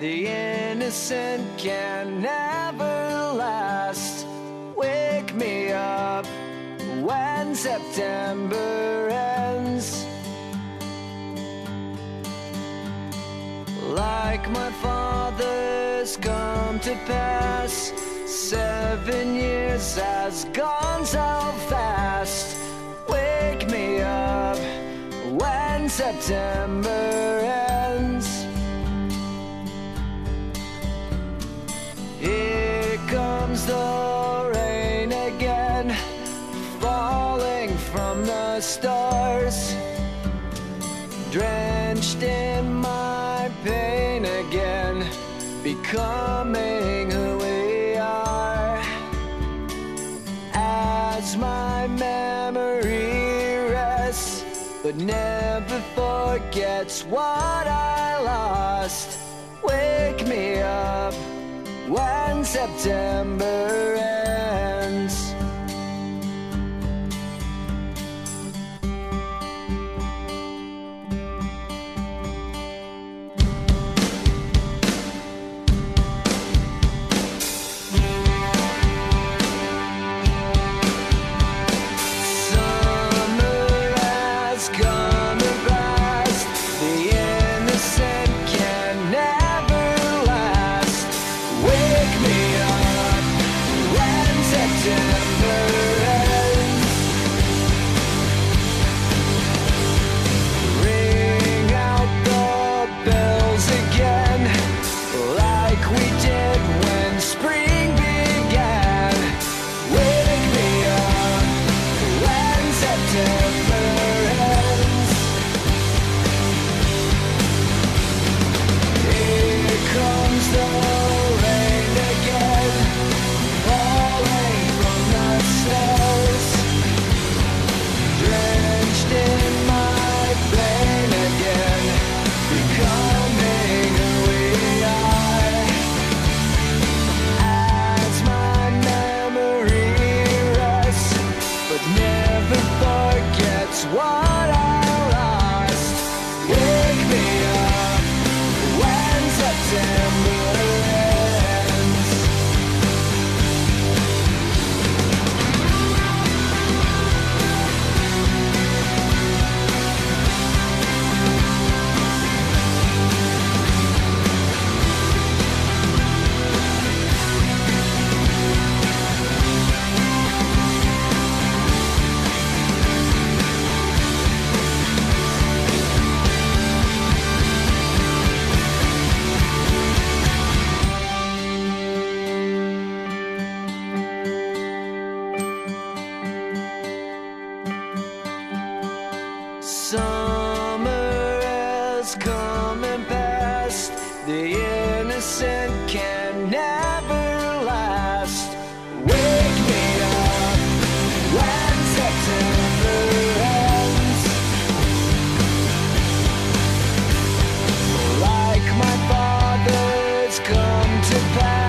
The innocent can never last. Wake me up when September ends. Like my father's come to pass, 7 years has gone so fast. Wake me up when September ends. Here comes the rain again, falling from the stars, drenched in my pain again, becoming who we are. As my memory rests, but never forgets what I lost. Wake me up when September ends. Summer has come and passed. The innocent can never last. Wake me up when September ends. Like my father's come to pass,